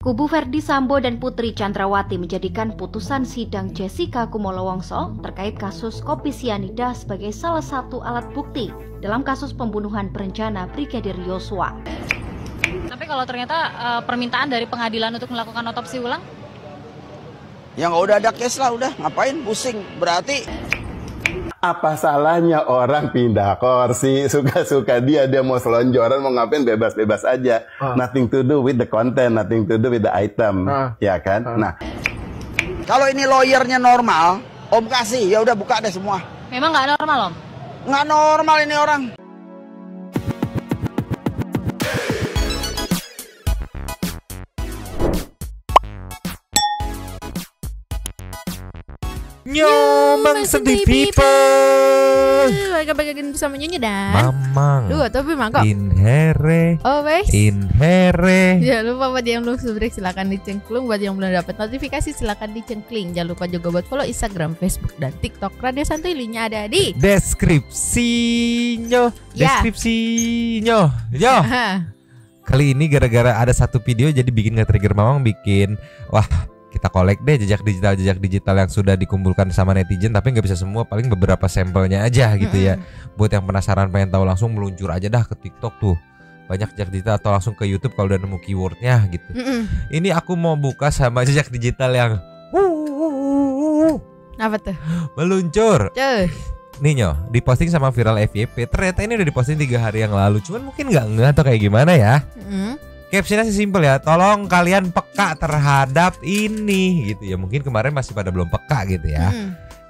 Kubu Ferdy Sambo dan Putri Chandrawati menjadikan putusan sidang Jessica Kumolo Wongso terkait kasus kopi sianida sebagai salah satu alat bukti dalam kasus pembunuhan berencana Brigadir Yosua. Tapi kalau ternyata permintaan dari pengadilan untuk melakukan otopsi ulang? Ya nggak udah ada case lah, udah ngapain pusing, berarti apa salahnya orang pindah kursi, suka-suka dia mau selonjoran, mau ngapain bebas-bebas aja. Nothing to do with the content, nothing to do with the item, ya kan? Nah, kalau ini lawyernya normal, Om kasih, ya udah buka deh semua. Memang nggak normal, Om? Nggak normal ini orang. Nyomang sedih people. Bagi-bagiin bersama Nyonya dan Mamang. Duh, tapi mangkok. Inhere. Oh, wes. Inhere. Jangan lupa buat yang belum subscribe silakan dicengklung. Buat yang belum dapat notifikasi silakan dicengkling. Jangan lupa juga buat follow Instagram, Facebook dan TikTok Radio Santuy. Linknya ada di deskripsinya. Ya. Deskripsinya. Yo. Kali ini gara-gara ada satu video jadi bikin nge-trigger Mamang bikin. Wah, kita kolek deh jejak digital yang sudah dikumpulkan sama netizen, tapi nggak bisa semua, paling beberapa sampelnya aja gitu ya. Buat yang penasaran pengen tahu langsung meluncur aja dah ke TikTok tuh, banyak jejak digital, atau langsung ke YouTube kalau udah nemu keywordnya gitu. Ini aku mau buka sama jejak digital yang apa tuh? meluncur. Cuy. Nih Nyo, diposting sama viral FYP. Ternyata ini udah diposting 3 hari yang lalu, cuman mungkin nggak atau kayak gimana ya. Captionnya sih simpel ya, tolong kalian peka terhadap ini gitu ya. Mungkin kemarin masih pada belum peka gitu ya.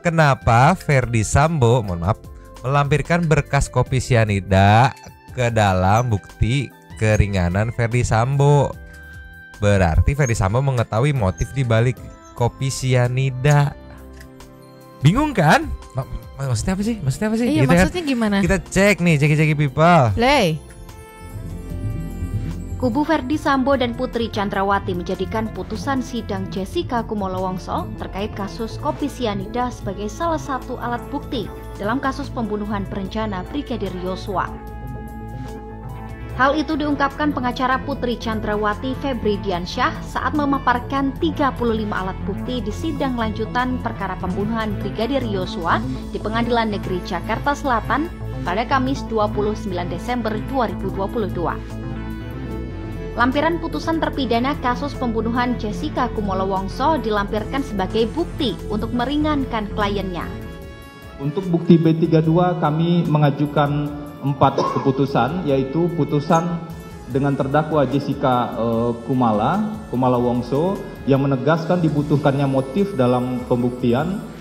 Kenapa Ferdy Sambo, mohon maaf, melampirkan berkas kopi sianida ke dalam bukti keringanan Ferdy Sambo? Berarti Ferdy Sambo mengetahui motif di balik kopi sianida. Bingung kan? Maksudnya apa sih? Iya, gitu maksudnya kan? gimana? Kita cek nih, ceki people. Play. Kubu Ferdy Sambo dan Putri Chandrawati menjadikan putusan sidang Jessica Kumolo Wongso terkait kasus kopi sianida sebagai salah satu alat bukti dalam kasus pembunuhan berencana Brigadir Yosua. Hal itu diungkapkan pengacara Putri Chandrawati Febri Diansyah saat memaparkan 35 alat bukti di sidang lanjutan perkara pembunuhan Brigadir Yosua di Pengadilan Negeri Jakarta Selatan pada Kamis 29 Desember 2022. Lampiran putusan terpidana kasus pembunuhan Jessica Kumolo Wongso dilampirkan sebagai bukti untuk meringankan kliennya. Untuk bukti B32 kami mengajukan 4 keputusan, yaitu putusan dengan terdakwa Jessica Kumolo Wongso yang menegaskan dibutuhkannya motif dalam pembuktian.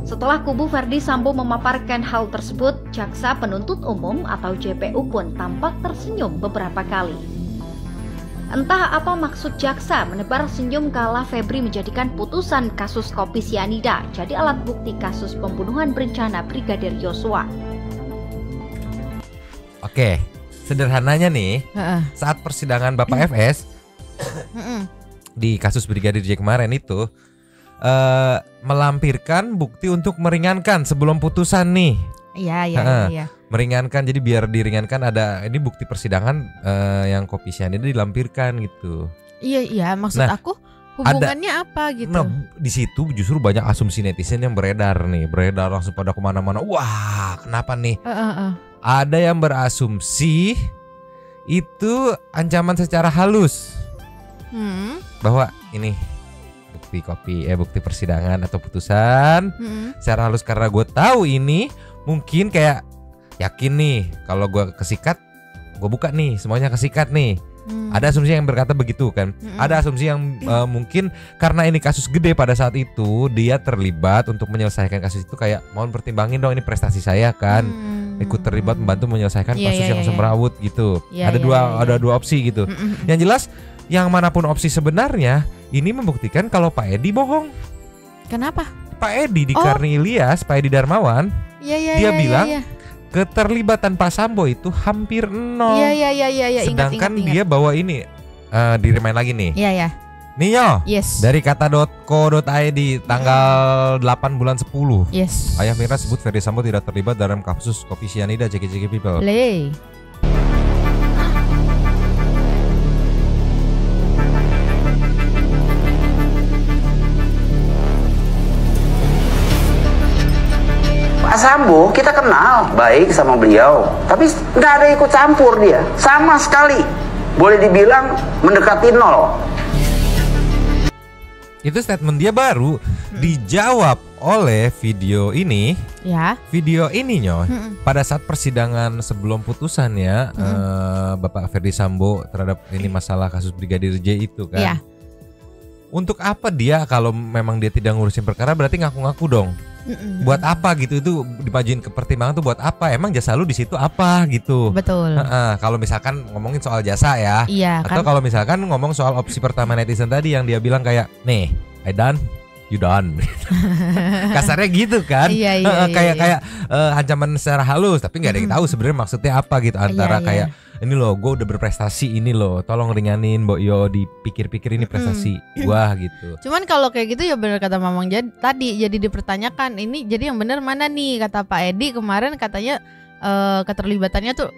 Setelah kubu Ferdy Sambo memaparkan hal tersebut, jaksa penuntut umum atau JPU pun tampak tersenyum beberapa kali. Entah apa maksud jaksa menebar senyum kala Febri menjadikan putusan kasus kopi sianida jadi alat bukti kasus pembunuhan berencana Brigadir Yosua. Oke, sederhananya nih, saat persidangan Bapak FS di kasus Brigadir J kemarin itu melampirkan bukti untuk meringankan sebelum putusan nih. Iya. Meringankan, jadi biar diringankan ada ini bukti persidangan yang kopi sianida dilampirkan gitu. Iya, maksud aku hubungannya apa gitu. Nah, di situ justru banyak asumsi netizen yang beredar langsung pada kemana-mana. Wah, kenapa nih? Ada yang berasumsi itu ancaman secara halus bahwa ini bukti persidangan atau putusan secara halus, karena gue tahu ini mungkin kayak yakin nih kalau gue kesikat, gue buka nih semuanya kesikat nih. Ada asumsi yang berkata begitu kan. Ada asumsi yang mungkin karena ini kasus gede pada saat itu dia terlibat untuk menyelesaikan kasus itu, kayak mohon pertimbangin dong ini prestasi saya kan, ikut terlibat membantu menyelesaikan kasus yang semrawut gitu. Ada dua opsi gitu. Yang jelas yang manapun opsi sebenarnya ini membuktikan kalau Pak Edi bohong. Kenapa? Pak Edi di Karni Ilyas, Pak Edi Darmawan, dia bilang keterlibatan Pak Sambo itu hampir nol. Iya. Sedangkan ingat. dia bawa ini, di-remind lagi nih. Iya. Nio, Yes. dari kata.co.id tanggal 8 bulan 10. Yes. Ayah Mirna sebut Ferdy Sambo tidak terlibat dalam kasus kopi sianida. Ceki people. Play. Sambo kita kenal baik sama beliau, tapi nggak ada ikut campur dia sama sekali. Boleh dibilang mendekati nol. Itu statement dia baru dijawab oleh video ini. Ya. Video ini pada saat persidangan sebelum putusannya Bapak Ferdi Sambo terhadap ini masalah kasus Brigadir J itu kan. Ya. Untuk apa dia kalau memang dia tidak ngurusin perkara berarti ngaku-ngaku dong. Buat apa gitu, itu dimajuin ke pertimbangan tuh buat apa? Emang jasa lu di situ apa gitu? Betul. Kalau misalkan ngomongin soal jasa ya, iya, atau kan? kalau misalkan ngomong soal opsi pertama netizen tadi yang dia bilang kayak, nih, I done, you done. Kasarnya gitu kan? Iya, kayak ancaman secara halus, tapi nggak ada yang tahu sebenarnya maksudnya apa gitu antara kayak ini loh, gue udah berprestasi ini loh, tolong ringanin Mbok Yo, dipikir-pikir ini prestasi gua gitu. Cuman kalau kayak gitu ya benar kata Mamang tadi, jadi dipertanyakan ini jadi yang benar mana nih, kata Pak Edi kemarin katanya keterlibatannya tuh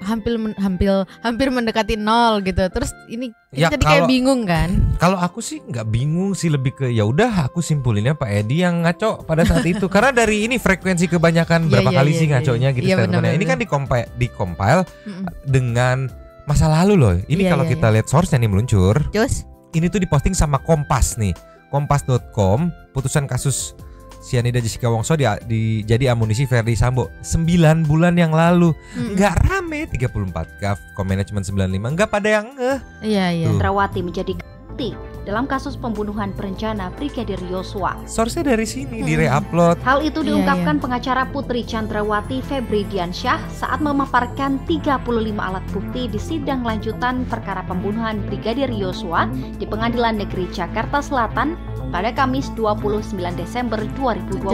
hampir mendekati nol gitu. Terus ini Ya, jadi kayak bingung kan? Kalau aku sih nggak bingung sih, lebih ke ya udah aku simpulinnya Pak Edi yang ngaco pada saat itu. Karena dari ini frekuensi kebanyakan berapa kali sih ngaconya gitu statementnya. Ini kan di-compile dengan masa lalu loh. Ini kalau kita lihat source-nya nih meluncur. Terus ini tuh diposting sama Kompas nih. Kompas.com, putusan kasus Cyanida Jessica Wongso jadi amunisi Ferdi Sambo 9 bulan yang lalu. Nggak rame 34K, co-management 95, nggak pada yang Iya. Chandrawati menjadi bukti dalam kasus pembunuhan berencana Brigadir Yosua. Source-nya dari sini di-reupload. Hal itu diungkapkan pengacara Putri Chandrawati Febri Diansyah saat memaparkan 35 alat bukti di sidang lanjutan perkara pembunuhan Brigadir Yosua di Pengadilan Negeri Jakarta Selatan pada Kamis 29 Desember 2022.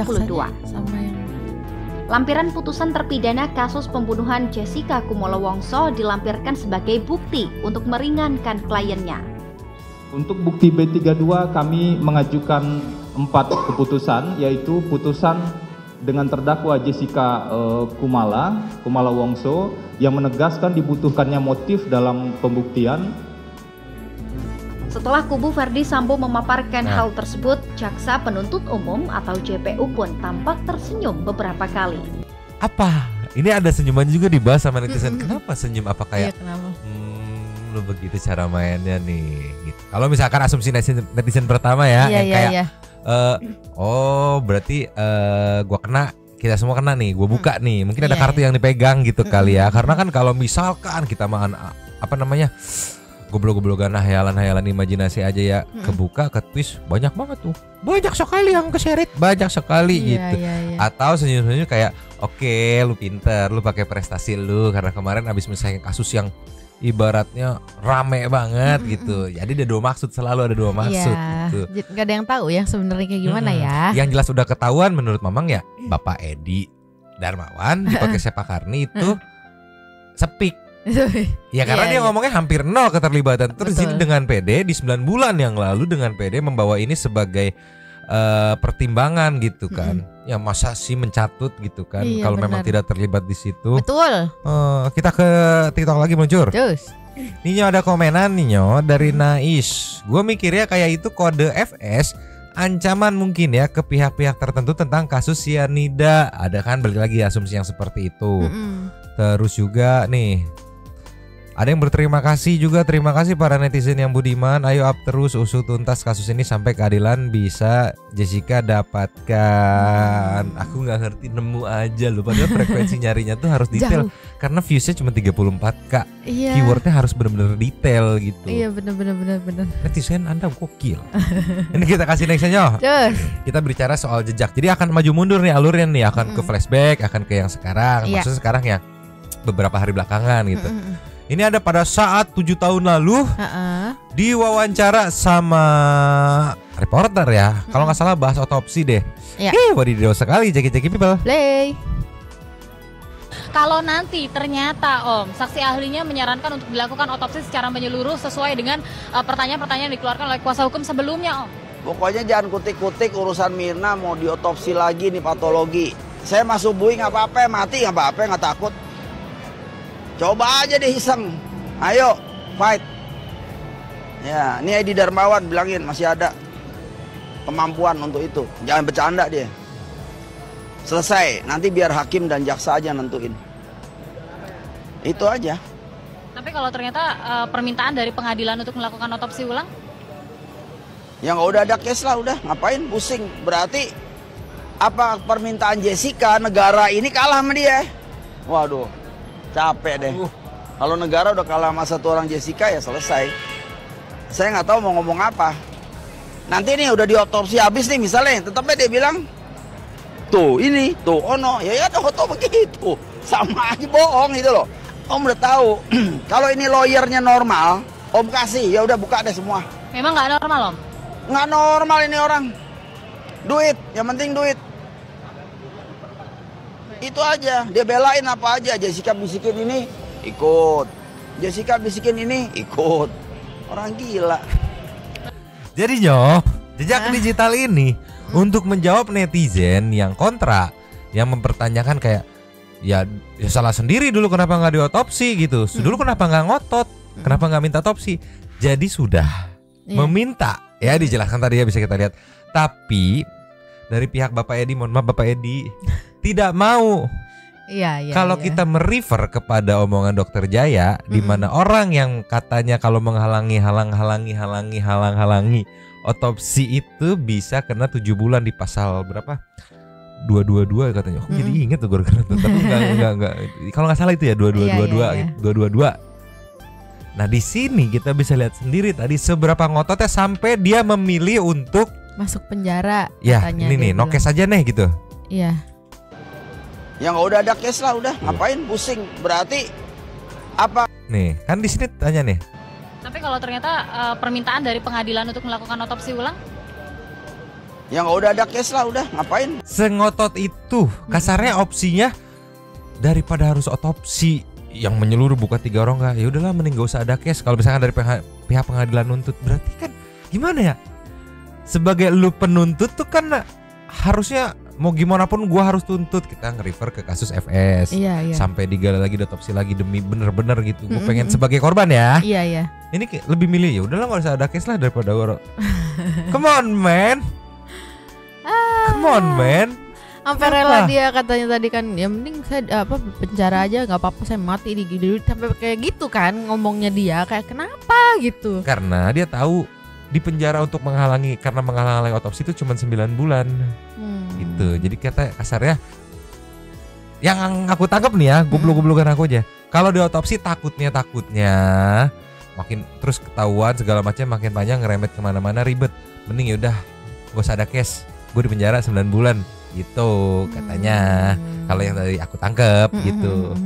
Lampiran putusan terpidana kasus pembunuhan Jessica Kumolo Wongso dilampirkan sebagai bukti untuk meringankan kliennya. Untuk bukti B32 kami mengajukan 4 keputusan, yaitu putusan dengan terdakwa Jessica Kumala Wongso yang menegaskan dibutuhkannya motif dalam pembuktian. Setelah kubu Ferdi Sambo memaparkan hal tersebut, jaksa penuntut umum atau JPU pun tampak tersenyum beberapa kali. Apa? Ini ada senyuman juga dibahas sama netizen. Kenapa senyum? Apa kayak lu begitu cara mainnya nih gitu. Kalau misalkan asumsi netizen pertama ya, yang kayak oh berarti gua kena, kita semua kena nih, gua buka nih, mungkin ada kartu yang dipegang gitu kali ya. Karena kan kalau misalkan kita makan apa namanya goblok-goblokan hayalan imajinasi aja ya, kebuka, ketwist, banyak banget tuh, banyak sekali yang keseret, banyak sekali gitu. Atau senyum-senyum kayak oke, lu pinter, lu pakai prestasi lu karena kemarin abis menyelesaikan kasus yang ibaratnya rame banget gitu. Jadi ada dua maksud, selalu ada dua maksud gitu. Gak ada yang tahu ya sebenarnya kayak gimana ya. Yang jelas udah ketahuan menurut Mamang ya, Bapak Edi Darmawan dipakai Sepakarni itu sepik. Ya karena dia ngomongnya hampir nol keterlibatan. Terus ini dengan PD di 9 bulan yang lalu dengan PD membawa ini sebagai pertimbangan gitu kan. Ya masa sih mencatut gitu kan kalau memang tidak terlibat di situ. Betul. Kita ke TikTok lagi muncul. Terus Ninyo ada komenan Ninyo dari Nais. Gue mikirnya kayak itu kode FS, ancaman mungkin ya ke pihak-pihak tertentu tentang kasus cyanida. Ada kan balik lagi asumsi yang seperti itu. Terus juga nih ada yang berterima kasih juga, terima kasih para netizen yang budiman. Ayo up terus, usut tuntas kasus ini sampai keadilan bisa Jessica dapatkan. Aku nggak ngerti, nemu aja loh. Padahal frekuensi nyarinya tuh harus detail. Karena viewsnya cuma 34K. Keywordnya harus benar-benar detail gitu. Iya benar. Netizen Anda gokil. Ini kita kasih nextnya. Kita berbicara soal jejak. Jadi akan maju mundur nih alurnya nih, akan ke flashback, akan ke yang sekarang. Maksudnya sekarang ya beberapa hari belakangan gitu. Ini ada pada saat 7 tahun lalu diwawancara sama reporter ya. Kalau nggak salah bahas otopsi deh. Wadidaw sekali, Jackie people. Play. Kalau nanti ternyata saksi ahlinya menyarankan untuk dilakukan otopsi secara menyeluruh sesuai dengan pertanyaan-pertanyaan yang dikeluarkan oleh kuasa hukum sebelumnya, Pokoknya jangan kutik-kutik urusan Mirna mau diotopsi lagi nih patologi. Saya masuk bui nggak apa-apa, mati nggak apa-apa, nggak takut. Coba aja deh iseng. Ayo, fight. Ya, ini Edi Darmawan bilangin masih ada kemampuan untuk itu. Jangan bercanda dia. Selesai, nanti biar hakim dan jaksa aja nentuin. Itu aja. Tapi kalau ternyata permintaan dari pengadilan untuk melakukan otopsi ulang? Ya nggak udah ada case lah, udah ngapain pusing. Berarti apa permintaan Jessica, negara ini kalah sama dia. Waduh, capek deh. Kalau negara udah kalah sama satu orang Jessica ya selesai. Saya nggak tahu mau ngomong apa. Nanti nih udah diotopsi habis nih misalnya, tetapnya dia bilang, tuh ini, tuh ono, ya tuh begitu. Sama aja bohong gitu loh. Om udah tahu. Kalau ini lawyernya normal, Om kasih, ya udah buka deh semua. Memang nggak normal, Om? Nggak normal ini orang. Duit, yang penting duit. Itu aja, dia belain apa aja. Jessica bisikin ini, ikut. Jessica bisikin ini, ikut. Orang gila. Jadi jejak digital ini untuk menjawab netizen yang kontra, yang mempertanyakan kayak ya salah sendiri dulu kenapa nggak diotopsi gitu, dulu kenapa nggak ngotot, kenapa nggak minta otopsi. Jadi sudah meminta ya dijelaskan tadi ya bisa kita lihat. Tapi dari pihak Bapak Edi, mohon maaf Bapak Edi tidak mau. Kalau kita merefer kepada omongan Dokter Jaya, di mana orang yang katanya kalau menghalangi otopsi itu bisa kena 7 bulan di pasal berapa? 222 katanya. Jadi inget tuh gue tapi enggak. Kalau nggak salah itu ya 222. Nah di sini kita bisa lihat sendiri tadi seberapa ngototnya sampai dia memilih untuk masuk penjara. Ya ini nih nokes aja nih gitu. Iya. Ya nggak udah ada case lah, udah ngapain pusing. Berarti apa? Nih kan di sini tanya nih. Tapi kalau ternyata permintaan dari pengadilan untuk melakukan otopsi ulang? Ya nggak udah ada case lah, udah ngapain? Sengotot itu kasarnya opsinya daripada harus otopsi yang menyeluruh bukan 3 orang nggak, ya udahlah mending gak usah ada case. Kalau misalkan dari pihak pengadilan nuntut, berarti kan gimana ya? Sebagai lu penuntut tuh kan harusnya mau gimana pun gua harus tuntut. Kita nge-refer ke kasus FS sampai digali lagi, otopsi lagi demi bener-bener gitu. Gue pengen sebagai korban ya. Iya. Ini lebih milih ya udahlah gak usah ada case lah daripada orang. Come on man. Sampai rela dia katanya tadi kan, ya mending saya penjara aja nggak apa-apa, saya mati di gitu, sampai kayak gitu kan ngomongnya dia, kayak kenapa gitu? Karena dia tahu di penjara untuk menghalangi otopsi itu cuma 9 bulan. Gitu. Jadi kata kasarnya yang aku tangkap nih ya, goblok-goblokan aku aja. Kalau di otopsi takutnya makin terus ketahuan segala macam, makin panjang, ngeremet kemana-mana, ribet. Mending ya udah gak usah ada case, gue di penjara 9 bulan gitu katanya. Kalau yang tadi aku tangkep gitu.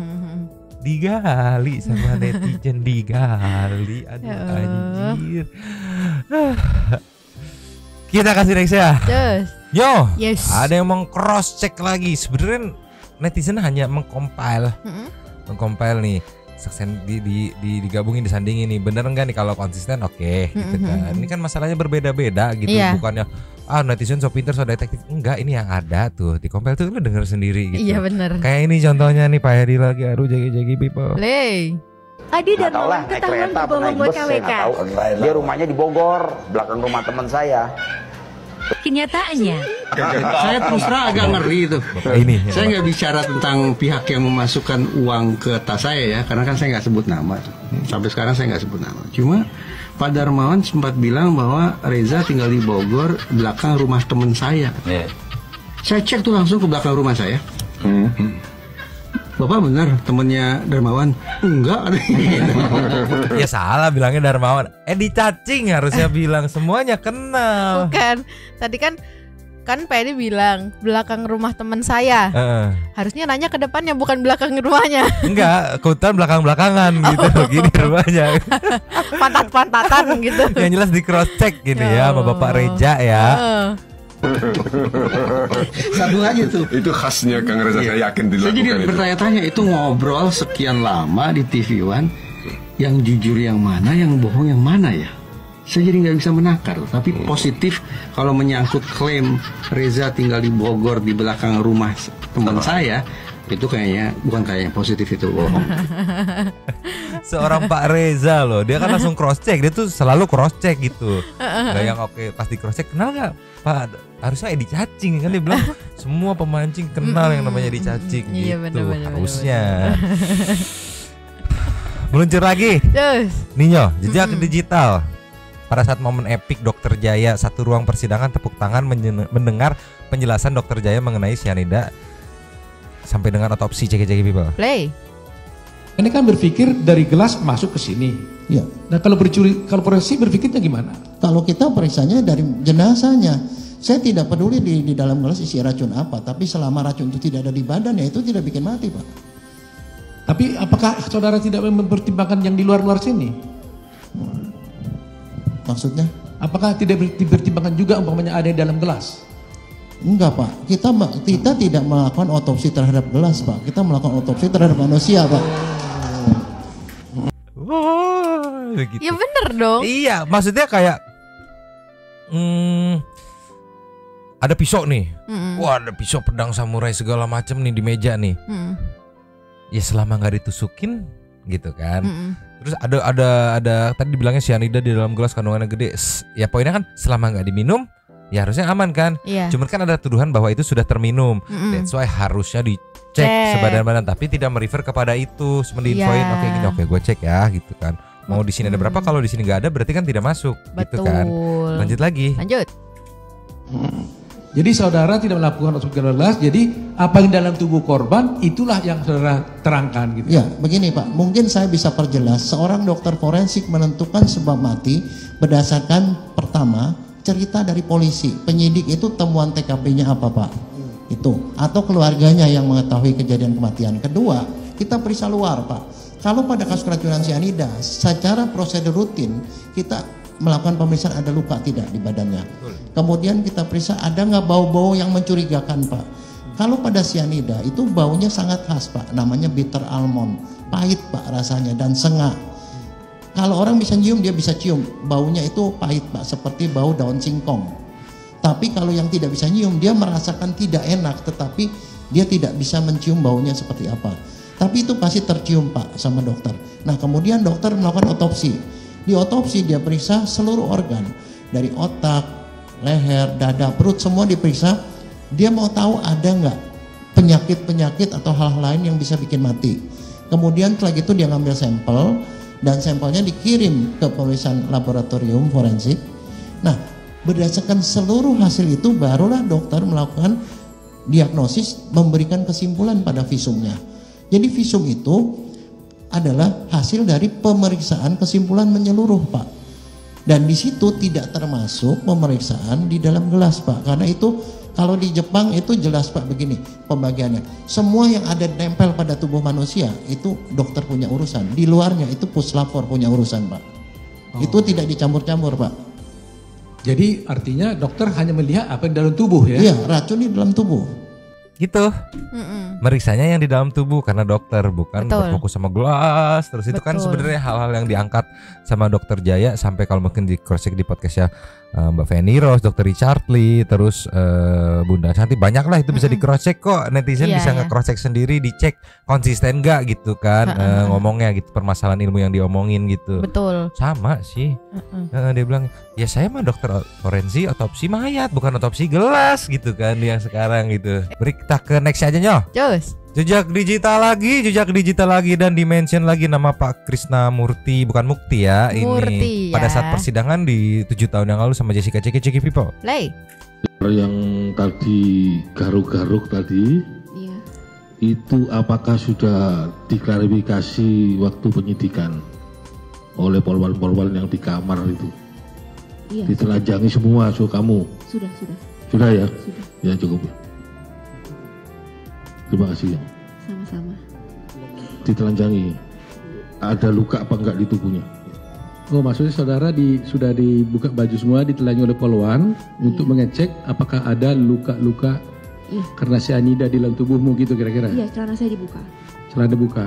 Digali sama netizen, digali. Aduh anjir. Kita kasih next ya. Yes. Ada yang meng-cross check lagi. Sebenarnya netizen hanya mengcompile nih. Seksen digabungin, disandingin nih, bener enggak nih kalau konsisten oke, gitu kan. Ini kan masalahnya berbeda-beda gitu, bukannya netizen so pinter so detektif, enggak, ini yang ada tuh di compile tuh lu denger sendiri gitu. Iya bener. Kayak ini contohnya nih Pak Hedi lagi aduh jagi-jagi people. Adi dan Mawan ketahuan berbohong buat KWK. Dia rumahnya di Bogor, belakang rumah teman saya. Kenyataannya saya terus terang agak ngeri itu. Saya nggak bicara tentang pihak yang memasukkan uang ke tas saya ya, karena kan saya nggak sebut nama. Sampai sekarang saya nggak sebut nama. Cuma Pak Darmawan sempat bilang bahwa Reza tinggal di Bogor, belakang rumah teman saya. Saya cek tuh langsung ke belakang rumah saya. Bapak benar temennya Darmawan? Enggak. Ya salah bilangnya Darmawan. Dicacing harusnya bilang semuanya kenal. Bukan. Tadi kan Pak Edi bilang belakang rumah teman saya. Harusnya nanya ke depannya, bukan belakang rumahnya. Enggak, kebetulan belakang-belakangan gitu. Gini rumahnya. Pantat-pantatan gitu. Yang jelas di cross check gini ya sama Bapak Reja ya. Satu aja tuh. Itu khasnya Kang Reza, saya yakin dilakukan. Saya jadi bertanya-tanya itu ngobrol sekian lama di TV One, yang jujur yang mana, yang bohong yang mana ya? Saya jadi nggak bisa menakar. Tapi positif kalau menyangkut klaim Reza tinggal di Bogor di belakang rumah teman saya, Itu kayaknya bukan kayaknya positif, itu bohong. Seorang Pak Reza loh, dia kan langsung cross check, dia tuh selalu cross check gitu. Gak yang oke pasti cross check, kenal nggak Pak? Harusnya Edi Cacing kan, dia bilang semua pemancing kenal yang namanya Edi Cacing gitu. Bener, harusnya. Meluncur lagi. Ninyo, jejak digital. Pada saat momen epik Dokter Jaya satu ruang persidangan tepuk tangan mendengar penjelasan Dokter Jaya mengenai cyanida sampai dengan otopsi cek-cek people. Play. Ini kan berpikir dari gelas masuk ke sini. Ya. Nah kalau forensik berpikirnya gimana? Kalau kita periksanya dari jenazahnya, saya tidak peduli di dalam gelas isi racun apa, tapi selama racun itu tidak ada di badan, ya itu tidak bikin mati, Pak. Tapi apakah saudara tidak mempertimbangkan yang di luar-luar sini? Maksudnya? Apakah tidak dipertimbangkan juga umpamanya ada di dalam gelas? Enggak, Pak. Kita tidak melakukan otopsi terhadap gelas, Pak. Kita melakukan otopsi terhadap manusia, Pak. Gitu. Ya bener dong. Iya, maksudnya kayak ada pisau nih. Wah, ada pisau pedang samurai segala macam nih di meja nih. Ya selama nggak ditusukin gitu kan. Terus ada tadi dibilangnya cyanida di dalam gelas kandungannya gede. Ya poinnya kan selama nggak diminum ya harusnya aman kan. Cuman kan ada tuduhan bahwa itu sudah terminum. That's why harusnya dicek sebadan-badan, tapi tidak merefer kepada itu. Cuma diinfoin oke gue cek ya gitu kan. Mau di sini ada berapa, kalau di sini nggak ada berarti kan tidak masuk. Gitu kan. Lanjut lagi. Jadi saudara tidak melakukan otopsi gelas, jadi apa yang dalam tubuh korban itulah yang saudara terangkan gitu. Ya, begini Pak, mungkin saya bisa perjelas. Seorang dokter forensik menentukan sebab mati berdasarkan pertama cerita dari polisi. Penyidik itu temuan TKP-nya apa, Pak? Itu, atau keluarganya yang mengetahui kejadian kematian. Kedua, kita periksa luar, Pak. Kalau pada kasus keracunan cyanida, secara prosedur rutin kita melakukan pemeriksaan ada luka tidak di badannya. Kemudian kita periksa ada nggak bau-bau yang mencurigakan, Pak. Kalau pada cyanida itu baunya sangat khas, Pak. Namanya bitter almond, pahit, Pak, rasanya dan sengak. Kalau orang bisa nyium, dia bisa cium. Baunya itu pahit, Pak, seperti bau daun singkong. Tapi kalau yang tidak bisa nyium, dia merasakan tidak enak, tetapi dia tidak bisa mencium baunya seperti apa. Tapi itu pasti tercium, Pak, sama dokter. Nah, kemudian dokter melakukan otopsi. Di otopsi dia periksa seluruh organ, dari otak, leher, dada, perut, semua diperiksa. Dia mau tahu ada nggak penyakit-penyakit atau hal-hal lain yang bisa bikin mati. Kemudian setelah itu dia ngambil sampel, dan sampelnya dikirim ke pemeriksaan laboratorium forensik. Nah, berdasarkan seluruh hasil itu barulah dokter melakukan diagnosis, memberikan kesimpulan pada visumnya. Jadi visum itu adalah hasil dari pemeriksaan kesimpulan menyeluruh, Pak. Dan di situ tidak termasuk pemeriksaan di dalam gelas, Pak. Karena itu kalau di Jepang itu jelas, Pak, begini pembagiannya. Semua yang ada nempel pada tubuh manusia itu dokter punya urusan. Di luarnya itu puslapor punya urusan, Pak. Itu tidak dicampur-campur, Pak. Jadi artinya dokter hanya melihat apa yang dalam tubuh ya? Iya, racun di dalam tubuh. Gitu. Meriksanya yang di dalam tubuh karena dokter bukan berfokus sama gelas. Terus itu kan sebenarnya hal-hal yang diangkat sama Dokter Jaya sampai kalau mungkin di cross check di podcastnya Mbak Feni Rose, Dokter Richard Lee, terus Bunda Santi, banyak lah itu bisa di cross check kok. Netizen bisa nge-cross check sendiri, dicek konsisten gak gitu kan ngomongnya gitu, permasalahan ilmu yang diomongin gitu. Betul. Sama sih. Dia bilang ya saya mah dokter forensik otopsi mayat bukan otopsi gelas gitu kan yang sekarang gitu. Beri kita ke next aja Nyo. Jejak digital lagi dan dimention lagi nama Pak Krisna Murti, bukan Mukti ya. Ini pada saat persidangan di 7 tahun yang lalu sama Jessica Ceki People. Yang tadi garuk-garuk tadi, itu apakah sudah diklarifikasi waktu penyidikan oleh polwan-polwan yang di kamar itu? Ditelanjangi semua kamu? Sudah ya? Sudah. Ya cukup. Terima kasih. Sama-sama. Ditelanjangi. Ada luka apa enggak di tubuhnya? Oh, maksudnya saudara sudah dibuka baju semua, ditelanjangi oleh polwan untuk mengecek apakah ada luka-luka karena cyanida di dalam tubuhmu gitu kira-kira? Iya, celana saya dibuka. Celana dibuka.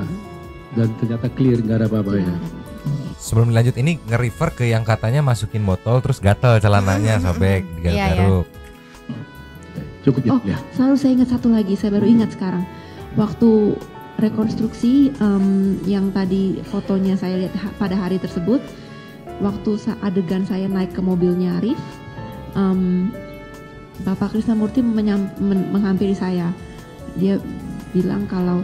Dan ternyata clear, nggak ada apa-apa ya. Sebelum lanjut ini nge-refer ke yang katanya masukin botol terus gatel celananya sobek digaruk-garuk. Cukup ya. Selalu saya ingat satu lagi, saya baru ingat sekarang. waktu rekonstruksi yang tadi fotonya saya lihat pada hari tersebut, waktu adegan saya naik ke mobilnya Arif, Bapak Krisnamurti menghampiri saya. Dia bilang kalau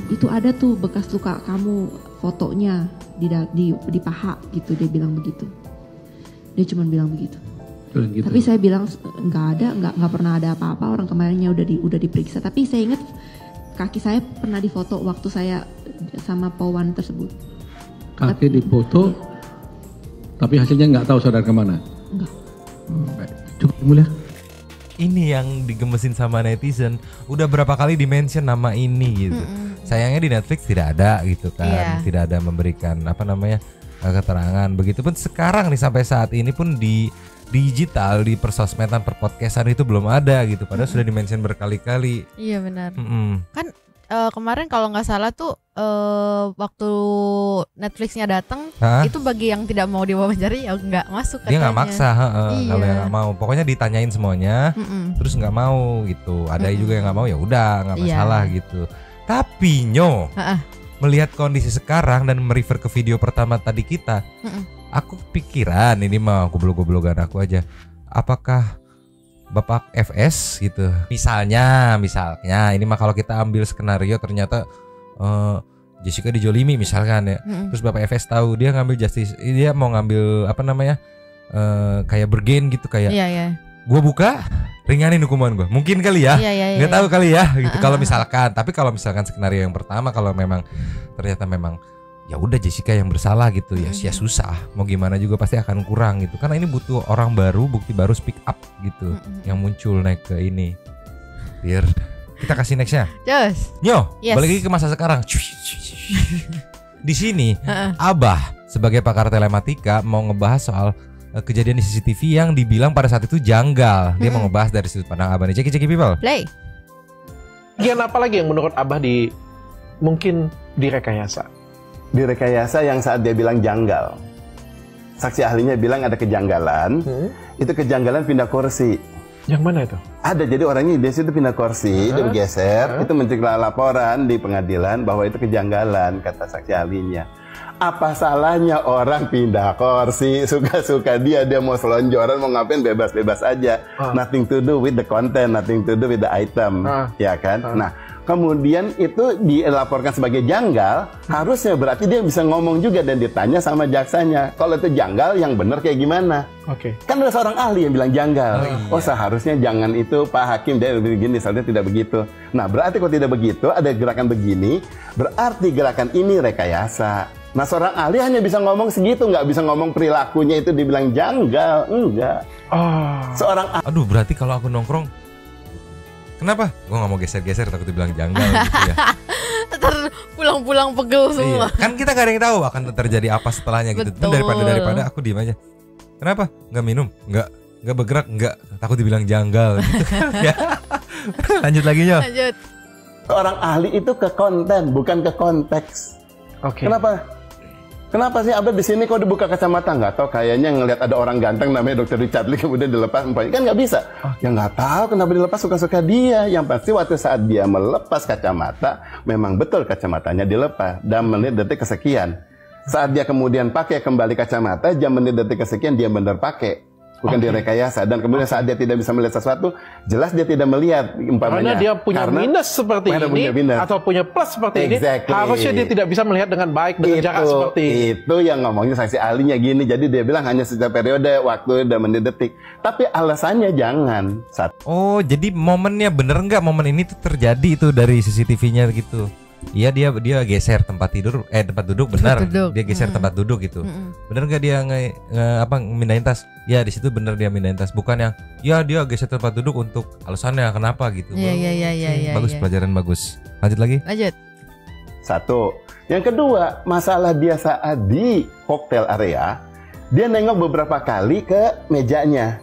itu ada tuh bekas luka kamu, fotonya di paha gitu. Dia bilang begitu. Dia cuma bilang begitu. Gitu. Tapi saya bilang nggak pernah ada apa-apa, orang kemarinnya udah diperiksa. Tapi saya ingat kaki saya pernah difoto waktu saya sama Pawan tersebut. Kaki difoto, tapi hasilnya nggak tahu saudara kemana? Enggak. Baik. Cukup mulia. Ini yang digemesin sama netizen. Udah berapa kali di-mention nama ini gitu. Sayangnya di Netflix tidak ada gitu kan. Tidak ada memberikan keterangan. Begitupun sekarang nih sampai saat ini pun di digital, di persosmedan, perpodcastan itu belum ada gitu. Padahal sudah di-mention berkali-kali. Iya benar. Kan kemarin kalau nggak salah tuh waktu Netflixnya datang, itu bagi yang tidak mau diwawancari ya nggak masuk katanya. Dia nggak maksa, kalau yang nggak mau. Pokoknya ditanyain semuanya, terus nggak mau gitu. Ada juga yang nggak mau, ya udah nggak masalah gitu. Tapi melihat kondisi sekarang dan merefer ke video pertama tadi kita, aku pikiran ini mah goblok-goblokan aku aja. Apakah Bapak FS gitu, misalnya ini mah kalau kita ambil skenario ternyata Jessica dijolimi misalkan ya, terus Bapak FS tahu dia ngambil justice, dia mau ngambil kayak bergen gitu, kayak gue buka ringanin hukuman gue, mungkin kali ya, nggak tahu kali ya gitu. Kalau misalkan, tapi kalau misalkan skenario yang pertama, kalau memang ternyata memang ya udah Jessica yang bersalah gitu ya, susah, mau gimana juga pasti akan kurang gitu, karena ini butuh orang baru, bukti baru, speak up gitu, yang muncul naik ke ini. Biar kita kasih nextnya. Balik lagi ke masa sekarang. Di sini Abah sebagai pakar telematika mau ngebahas soal kejadian di CCTV yang dibilang pada saat itu janggal. Dia mau ngebahas dari sudut pandang Abah nih. Ceki people. Play. Bagian apa lagi yang menurut Abah mungkin direkayasa? Direkayasa yang saat dia bilang janggal. Saksi ahlinya bilang ada kejanggalan. Itu kejanggalan pindah kursi. Yang mana itu? Ada, jadi orangnya di situ pindah kursi, dia bergeser. Itu mencegah laporan di pengadilan bahwa itu kejanggalan, kata saksi ahlinya. Apa salahnya orang pindah kursi, suka-suka dia mau selonjoran, mau ngapain bebas-bebas aja. Nothing to do with the content, nothing to do with the item, ya kan? Nah, kemudian itu dilaporkan sebagai janggal, harusnya berarti dia bisa ngomong juga dan ditanya sama jaksanya. Kalau itu janggal, yang benar kayak gimana? Kan ada seorang ahli yang bilang janggal. Seharusnya jangan itu Pak Hakim, dia begini, seharusnya tidak begitu. Nah, berarti kalau tidak begitu, ada gerakan begini, berarti gerakan ini rekayasa. Nah, seorang ahli hanya bisa ngomong segitu, nggak bisa ngomong perilakunya itu dibilang janggal, enggak. Aduh, berarti kalau aku nongkrong, kenapa? Gue nggak mau geser-geser, takut dibilang janggal gitu ya. Pulang-pulang pegel semua. Kan kita gak ada yang tahu akan terjadi apa setelahnya gitu. Daripada aku diem aja. Kenapa? Nggak minum? Nggak bergerak? Nggak. Takut dibilang janggal gitu kan ya. Lanjut lagi Nyo. Lanjut. Seorang ahli itu ke konten, bukan ke konteks. Kenapa sih Abah di sini kok dibuka kacamata? Nggak tahu, kayaknya ngelihat ada orang ganteng namanya Dr. Richard Lee kemudian dilepas empatnya. Kan nggak bisa. Ya nggak tahu kenapa dilepas, suka-suka dia. Yang pasti waktu saat dia melepas kacamata, memang betul kacamatanya dilepas. Dan menit detik kesekian. Saat dia kemudian pakai kembali kacamata, jam menit detik kesekian dia benar pakai. Bukan direkayasa. Dan kemudian saat dia tidak bisa melihat sesuatu, jelas dia tidak melihat. Karena dia punya minus seperti ini atau punya plus seperti ini, harusnya dia tidak bisa melihat dengan baik dengan jarak seperti ini. Itu yang ngomongnya saksi ahlinya gini. Jadi dia bilang hanya setiap periode waktu dan menit detik. Tapi alasannya jangan. Jadi momennya bener nggak momen ini tuh terjadi itu dari CCTV-nya gitu? Iya, dia geser tempat duduk benar. Dia geser tempat duduk gitu. Bener nggak dia mindahin tas? Ya di situ bener dia mindahin tas. Bukan yang dia geser tempat duduk untuk alasannya kenapa gitu. Iya. Bagus, pelajaran bagus. Lanjut lagi. Satu. Yang kedua, masalah dia saat di cocktail area, dia nengok beberapa kali ke mejanya.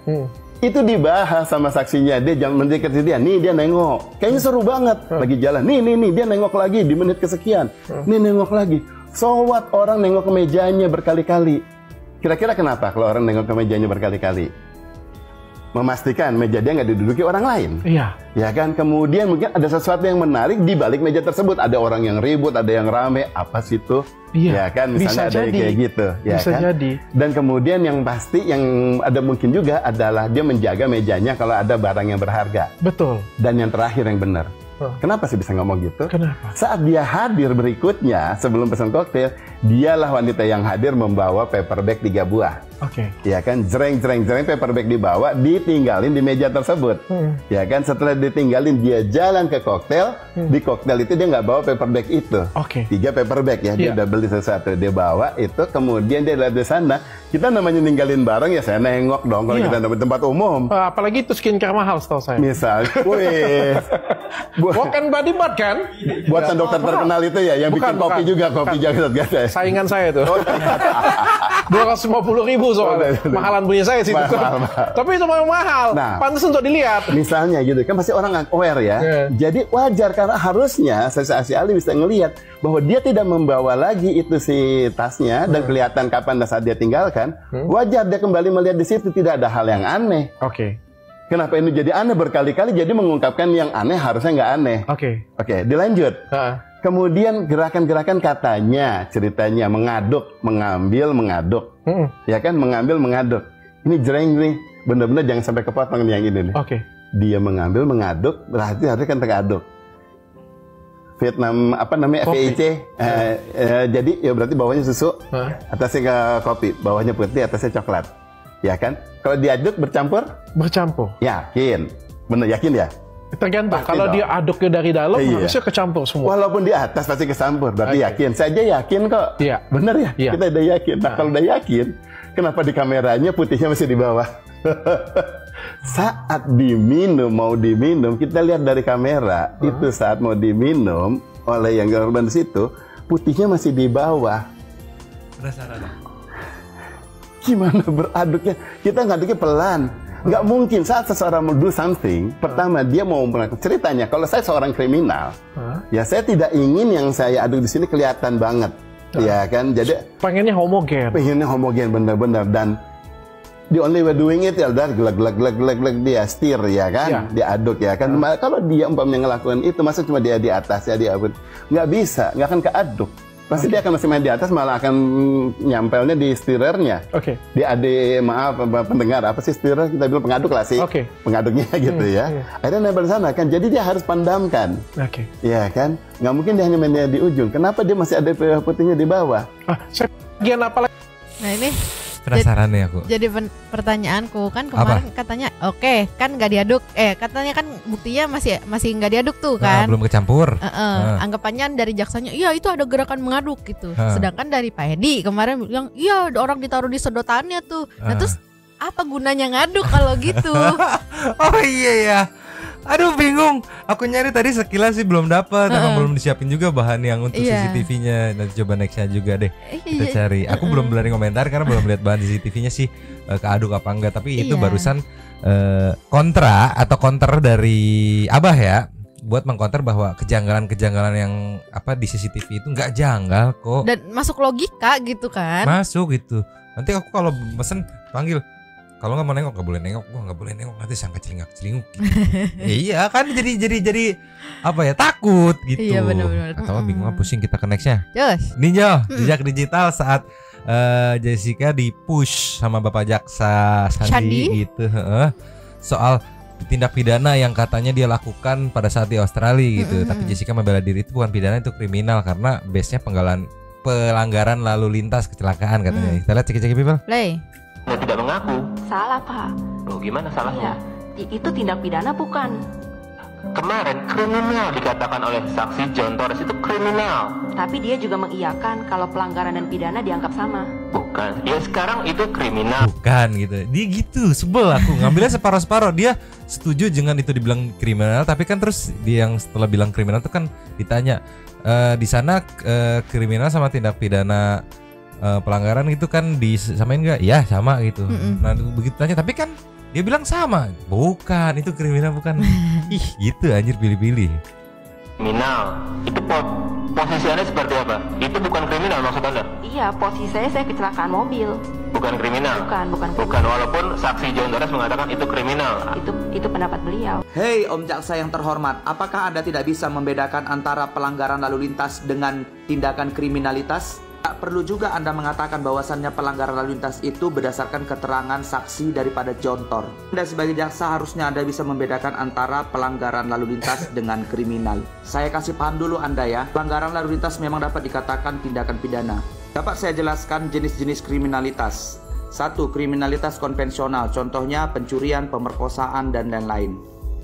Itu dibahas sama saksinya. Dia jam menit kesekian, nih dia nengok. Kayaknya seru banget. Lagi jalan, nih dia nengok lagi di menit kesekian. Nih nengok lagi. So what, orang nengok ke mejanya berkali-kali. Kira-kira kenapa kalau orang nengok ke mejanya berkali-kali? memastikan meja dia nggak diduduki orang lain. Iya. Ya kan, kemudian mungkin ada sesuatu yang menarik di balik meja tersebut. Ada orang yang ribut, ada yang rame, apa sih itu? Iya. Ya kan, misalnya Bisa ada yang kayak gitu. Ya Bisa kan? jadi. Dan kemudian yang pasti yang ada mungkin juga adalah dia menjaga mejanya kalau ada barang yang berharga. Betul. Dan yang terakhir yang benar. Kenapa sih bisa ngomong gitu? Kenapa? Saat dia hadir berikutnya sebelum pesan koktail, dialah wanita yang hadir membawa paper bag 3 buah. Oke. Ya kan, jreng paper bag dibawa, ditinggalin di meja tersebut. Ya kan, setelah ditinggalin dia jalan ke koktail. Di koktail itu dia nggak bawa paper bag itu. 3 paper bag ya, dia udah beli sesuatu, dia bawa itu, kemudian dia lihat di sana. Kita namanya ninggalin barang ya, saya nengok dong kalau kita dapat tempat umum. Apalagi itu skincare mahal setahu saya. Misal, wih. Bukan body bar kan? Buatan dokter terkenal itu ya, yang bikin kopi juga, kopi jagat ya. Saingan saya tuh. 250.000 soalnya. Mahalan punya saya sih. Tapi itu memang mahal. Nah, pantas untuk dilihat. Misalnya gitu, kan pasti orang aware ya. Jadi wajar karena harusnya saksi ahli bisa ngelihat bahwa dia tidak membawa lagi itu si tasnya dan kelihatan kapan dan saat dia tinggalkan. Wajar dia kembali melihat di situ, tidak ada hal yang aneh. Oke. Kenapa ini jadi aneh berkali-kali? Jadi mengungkapkan yang aneh harusnya nggak aneh. Oke, dilanjut. Kemudian gerakan-gerakan katanya, ceritanya mengaduk, mengambil, mengaduk. Ya kan, mengambil, mengaduk. Ini jreng nih, benar-benar jangan sampai kepotong nih yang ini nih. Dia mengambil, mengaduk, berarti harusnya kan teraduk. Vietnam apa namanya FIC. Jadi ya berarti bawahnya susu, atasnya kopi, bawahnya putih, atasnya coklat. Ya kan? Kalau diaduk bercampur? Bercampur. Yakin. Bener yakin ya? Tergantung. Kalau dia aduknya dari dalam harusnya kecampur semua. Walaupun di atas pasti kecampur. Berarti yakin. Saya aja yakin kok. Iya. Bener ya? Iya. Kita udah yakin. Nah, kalau udah yakin, kenapa di kameranya putihnya masih di bawah? Saat diminum, mau diminum, kita lihat dari kamera, itu saat mau diminum oleh yang korban di situ, putihnya masih di bawah. Penasaran. Gimana beraduknya? Kita ngaduknya pelan. Nggak mungkin saat seseorang mau do something, pertama dia mau melakukan ceritanya. Kalau saya seorang kriminal, ya saya tidak ingin yang saya aduk di sini kelihatan banget, ya kan? Jadi pengennya homogen. Pengennya homogen benar-benar, dan the only way doing it adalah gelag dia stir, ya kan? Dia aduk, ya kan? Kalau dia umpamanya ngelakuin itu, masa cuma dia di atas ya dia aduk, nggak bisa, nggak akan keaduk. Pasti dia akan masih main di atas, malah akan nyampelnya di stirernya. Di maaf pendengar, apa sih stirer? Kita bilang pengaduk lah sih. Pengaduknya gitu ya. Akhirnya nempel di sana kan. Jadi dia harus pandamkan. Ya kan? Nggak mungkin dia hanya mainnya di ujung. Kenapa dia masih ada putihnya di bawah? Bagian apa lagi? Nah ini penasaran nih aku. Jadi pertanyaanku kan kemarin katanya kan nggak diaduk, katanya kan buktinya masih nggak diaduk tuh kan. Belum kecampur. Anggapannya dari jaksanya, iya itu ada gerakan mengaduk gitu. Sedangkan dari Pak Edi kemarin bilang, iya orang ditaruh di sedotannya tuh. Nah terus apa gunanya ngaduk kalau gitu? Oh iya ya. Aduh bingung. Aku nyari tadi sekilas sih belum dapat. Emang belum disiapin juga bahan yang untuk CCTV-nya. Nanti coba nextnya juga deh kita cari. Aku belum berani komentar karena belum lihat bahan CCTV-nya sih keaduk apa enggak. Tapi itu barusan kontra atau counter dari Abah ya, buat mengkonter bahwa kejanggalan-kejanggalan yang apa di CCTV itu nggak janggal kok. Dan masuk logika gitu kan? Masuk gitu. Nanti aku kalau mesen panggil. Kalau nggak mau nengok nggak boleh nengok, gua nggak boleh nengok nanti sangka celingak-celinguk. Gitu. Iya kan jadi apa ya, takut gitu. Iya benar-benar. Atau bingung pusing kita ke nextnya. Jos. Ninjo jejak digital saat Jessica di push sama Bapak Jaksa Sandi gitu. Soal tindak pidana yang katanya dia lakukan pada saat di Australia gitu. Tapi Jessica membela diri itu bukan pidana, itu kriminal karena base-nya pelanggaran lalu lintas kecelakaan katanya. Kita lihat cek-cek people. Play. Dia tidak mengaku. Salah Pak. Loh gimana salahnya? Ya, itu tindak pidana bukan. Kemarin kriminal dikatakan oleh saksi John Torres itu kriminal. Tapi dia juga mengiyakan kalau pelanggaran dan pidana dianggap sama. Bukan, dia sekarang itu kriminal. Bukan gitu, dia gitu sebel aku ngambilnya separuh-separuh. Dia setuju dengan itu dibilang kriminal, tapi kan terus dia yang setelah bilang kriminal itu kan ditanya di sana kriminal sama tindak pidana pelanggaran itu kan disamain nggak? Ya sama gitu. Nah begitu tanya, tapi kan dia bilang sama. Bukan, itu kriminal bukan. Ih gitu anjir, pilih-pilih. kriminal. Itu posisinya seperti apa? Itu bukan kriminal maksud Anda? Iya, posisi saya kecelakaan mobil. Bukan kriminal? Bukan, walaupun saksi John Torres mengatakan itu kriminal. Itu pendapat beliau. Hei Om Jaksa yang terhormat, apakah Anda tidak bisa membedakan antara pelanggaran lalu lintas dengan tindakan kriminalitas? Tak perlu juga Anda mengatakan bahwasannya pelanggaran lalu lintas itu berdasarkan keterangan saksi daripada John Tor. Anda sebagai jaksa harusnya Anda bisa membedakan antara pelanggaran lalu lintas dengan kriminal. Saya kasih paham dulu Anda ya. Pelanggaran lalu lintas memang dapat dikatakan tindakan pidana. Dapat saya jelaskan jenis-jenis kriminalitas. 1. Kriminalitas konvensional, contohnya pencurian, pemerkosaan, dan lain-lain.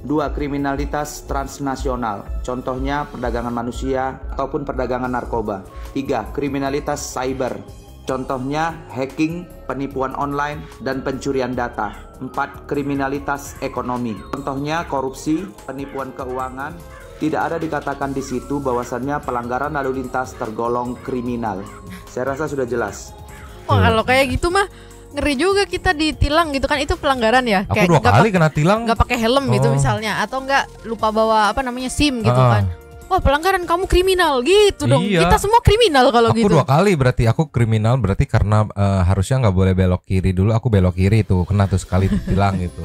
2. Kriminalitas transnasional, contohnya perdagangan manusia ataupun perdagangan narkoba. 3. Kriminalitas cyber, contohnya hacking, penipuan online, dan pencurian data. 4. Kriminalitas ekonomi, contohnya korupsi, penipuan keuangan. Tidak ada dikatakan di situ bahwasannya pelanggaran lalu lintas tergolong kriminal. Saya rasa sudah jelas. Wah, kalau kayak gitu mah ngeri juga kita ditilang gitu kan, itu pelanggaran ya. Aku kayak 2 kali kena tilang. Gak pakai helm gitu misalnya, atau enggak lupa bawa SIM gitu kan. Wah, pelanggaran, kamu kriminal gitu dong. Iya. Kita semua kriminal kalau gitu. Aku 2 kali berarti aku kriminal, berarti karena harusnya nggak boleh belok kiri dulu, aku belok kiri tuh kena tuh sekali tilang gitu.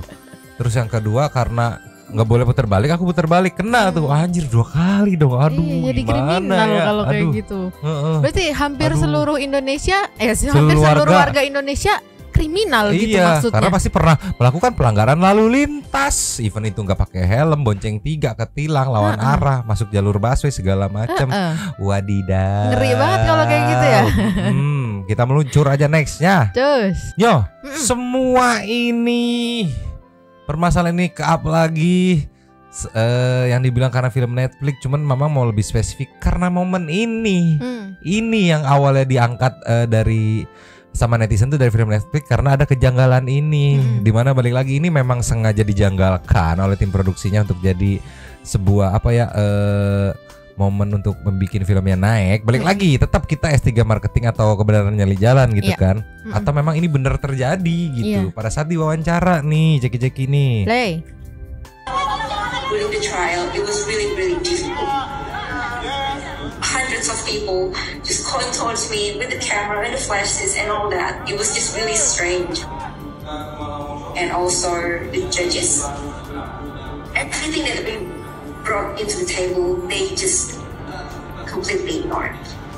Terus yang kedua karena nggak boleh putar balik, aku putar balik kena tuh, anjir 2 kali dong. Aduh, jadi kriminal ya? Kalau kayak gitu. Berarti hampir seluruh Indonesia, hampir seluruh warga Indonesia kriminal gitu maksudnya. Karena pasti pernah melakukan pelanggaran lalu lintas, even itu nggak pakai helm, bonceng 3, ketilang, lawan arah, masuk jalur busway segala macam. Wadidaw. Ngeri banget kalau kayak gitu ya. Kita meluncur aja nextnya. Terus. Yo, semua ini permasalahan ini ke-up lagi. Yang dibilang karena film Netflix, cuman Mama mau lebih spesifik karena momen ini. Ini yang awalnya diangkat dari sama netizen tuh dari film Netflix karena ada kejanggalan ini. Dimana balik lagi ini memang sengaja dijanggalkan oleh tim produksinya untuk jadi sebuah momen untuk membuat filmnya naik. Balik lagi tetap kita S3 marketing atau kebenaran nyali jalan gitu kan. Atau memang ini benar terjadi gitu. Pada saat diwawancara nih Jackie nih. Play. During the trial, it was really difficult. Hundreds of people just calling towards me with the camera and the flashes and all that. It was just really strange. And also the judges, everything that we brought into the table, they just completely ignored.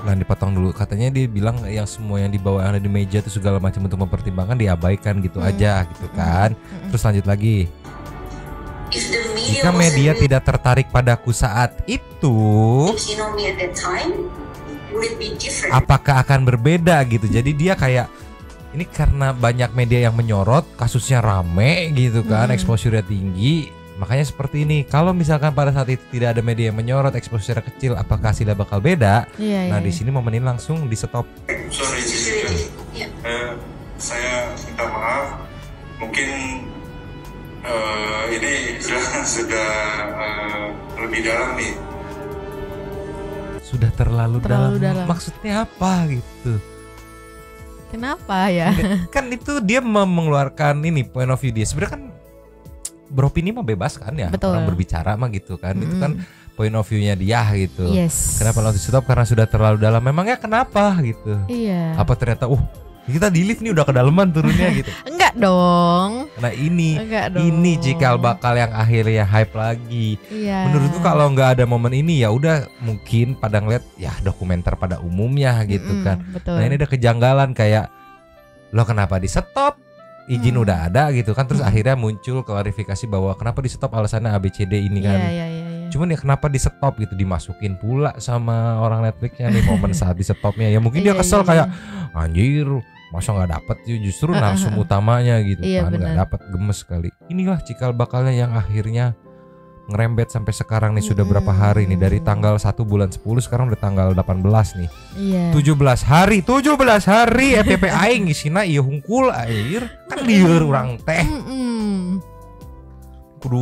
Nah, dipotong dulu, katanya dia bilang yang semua yang dibawa yang ada di meja itu segala macam untuk mempertimbangkan diabaikan gitu aja gitu kan. Terus lanjut lagi. Jika media tidak tertarik padaku saat itu, apakah akan berbeda gitu? Jadi dia kayak ini karena banyak media yang menyorot, kasusnya rame gitu kan, exposure-nya tinggi, makanya seperti ini. Kalau misalkan pada saat itu tidak ada media yang menyorot, exposure kecil, apakah hasilnya bakal beda? Nah di sini momen ini langsung di stop. Sorry, saya minta maaf, mungkin ini sudah lebih dalam nih. Sudah terlalu dalam. Maksudnya apa gitu? Kenapa ya? Kan itu dia mengeluarkan ini point of view dia. Sebenarnya kan beropini mah bebas kan ya. Betul. Orang berbicara mah gitu kan. Itu kan point of view-nya dia gitu. Yes. Kenapa langsung stop? Karena sudah terlalu dalam. Memangnya kenapa gitu? Iya. Apa ternyata kita di lift nih udah kedalaman turunnya gitu. Enggak dong. Nah ini cikal bakal yang akhirnya hype lagi. Iya. Menurutku kalau nggak ada momen ini ya udah mungkin pada ngeliat ya dokumenter pada umumnya gitu kan. Betul. Nah ini ada kejanggalan kayak lo kenapa di stop? Izin udah ada gitu kan. Terus akhirnya muncul klarifikasi bahwa kenapa di stop alasannya ABCD ini kan. Iya. Cuman ya kenapa di stop gitu, dimasukin pula sama orang Netflixnya nih momen saat di stopnya. Ya mungkin dia kesel kayak anjir masa nggak dapet justru narsum utamanya gitu kan, nggak dapet, gemes sekali. Inilah cikal bakalnya yang akhirnya ngerembet sampai sekarang nih. Sudah berapa hari nih, dari tanggal 1 bulan 10 sekarang udah tanggal 18 nih. 17 hari FTP aing isina ieu hungkul air kan lieur urang teh. Kudu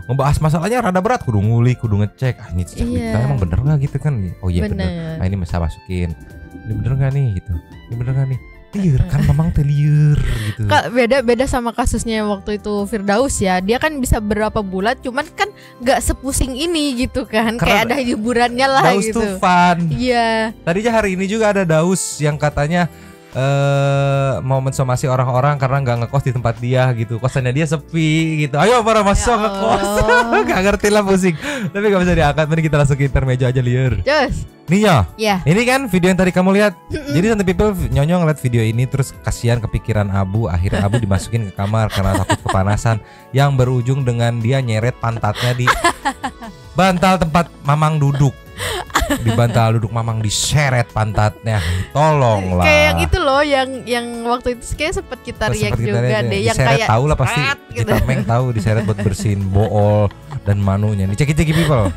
ngebahas masalahnya rada berat, kudu ngulik, kudu ngecek ini cerita emang bener nggak gitu kan. Oh iya bener. Nah ini masa masukin ini bener nggak nih gitu, ini bener nggak nih. liur kan memang liur gitu. Kak, beda sama kasusnya waktu itu Firdaus ya. Dia kan bisa berapa bulan, cuman kan nggak sepusing ini gitu kan. Karena kayak ada hiburannya lah Daus gitu. Daus tuh fun. Iya. Tadinya hari ini juga ada Daus yang katanya mau mensomasi orang-orang karena nggak ngekos di tempat dia gitu, kosannya dia sepi gitu. Ayo para masuk ngekos. Gak ngerti lah, pusing. Tapi gak bisa diangkat. Mending kita langsung ke intermezzo aja liur. Terus Nyo, ini kan video yang tadi kamu lihat. Jadi Santai People Nyonyo ngeliat video ini terus kasihan kepikiran Abu. Akhirnya Abu dimasukin ke kamar karena takut kepanasan, yang berujung dengan dia nyeret pantatnya di bantal tempat Mamang duduk. Di bantal duduk Mamang diseret pantatnya. Tolonglah. Kayak yang itu loh, yang waktu itu kayak sempet kita react juga deh. Yang diseret kayak tahu lah pasti. gitu. Kita Meng tahu diseret buat bersihin bool dan manunya. Nih ceki People.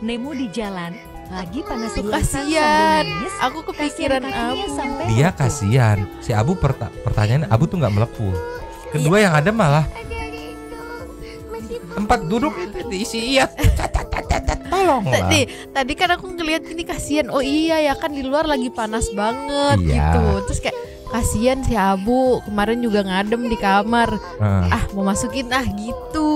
Nemu di jalan lagi panas-panasan kasihan. Aku kepikiran Abu. Dia kasihan. Si Abu pertanyaan Abu tuh nggak melepuh. Kedua yang ada malah tempat duduk diisi tolonglah. Tadi kan aku ngeliat ini kasihan. Oh iya ya kan di luar lagi panas banget gitu. Terus kayak kasihan si Abu, kemarin juga ngadem di kamar. Mau masukin gitu.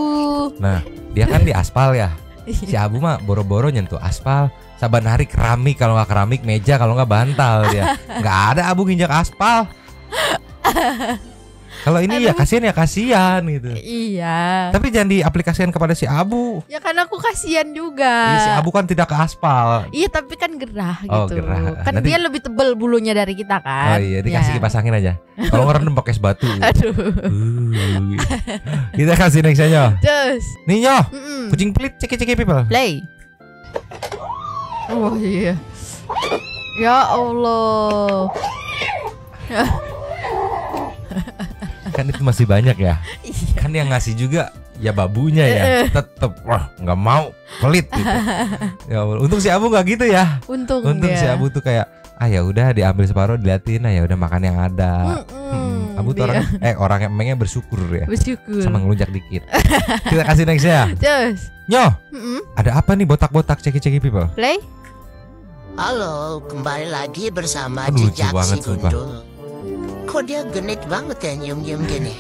Nah, dia kan di aspal ya. Si Abu mah boro-boro nyentuh aspal. Saban hari keramik, kalau nggak keramik meja, kalau nggak bantal dia. Nggak ada Abu nginjak aspal. Kalau ini ya kasihan gitu. Iya. Tapi jangan diaplikasikan kepada si Abu. Ya kan aku kasihan juga. Si Abu kan tidak ke aspal. Iya tapi kan gerah Oh, gitu. gerah. Kan Nanti- dia lebih tebal bulunya dari kita kan. Oh iya, dikasih kipasangin aja. Kalau ngerendam pakai es batu. Aduh. Kita kasih nextnya Nyo. Terus Nih Nyo, kucing pelit ceki People. Play. Oh iya. Ya Allah. Kan itu masih banyak ya. Kan yang ngasih juga ya babunya ya. Tetep wah nggak mau, pelit gitu. Ya Allah. Untung si Abu nggak gitu ya. Untung si Abu tuh kayak ya udah diambil separuh diliatin, ya udah makan yang ada. Abu tuh orang yang emangnya bersyukur ya. Bersyukur. Sama ngelunjak dikit. Kita kasih next ya. Terus Nyo, ada apa nih botak-botak ceki People? Play. Halo, kembali lagi bersama Aduh, lucu Jejak banget, si Gundul. Kok dia genit banget ya nyium-nyium gini?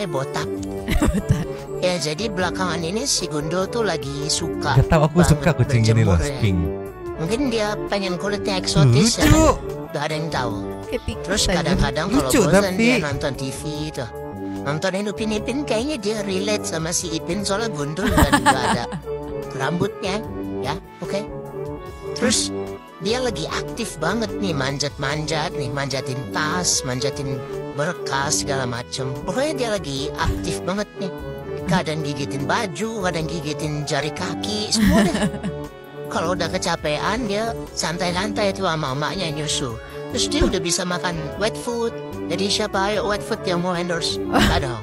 Botak. Ya jadi belakangan ini si Gundul tuh lagi suka. Gak tau, aku suka kucing ini loh, pink. Mungkin dia pengen kulitnya eksotis. Lucu. Ya, gak ada yang tahu. Terus kadang-kadang kalau Lucu, bosan tapi- dia nonton TV tuh. Nontonin Upin Ipin, kayaknya dia relate sama si Ipin soalnya Gundul dan juga ada rambutnya. Ya, oke. Terus dia lagi aktif banget nih, manjat-manjat nih, manjatin tas, manjatin berkas segala macem. Pokoknya dia lagi aktif banget nih. Kadang gigitin baju, kadang gigitin jari kaki, semua deh. Kalau udah kecapean dia santai-santai tuh sama emaknya nyusu. Terus dia udah bisa makan wet food. Jadi siapa ayo wet food yang mau endorse? Ada.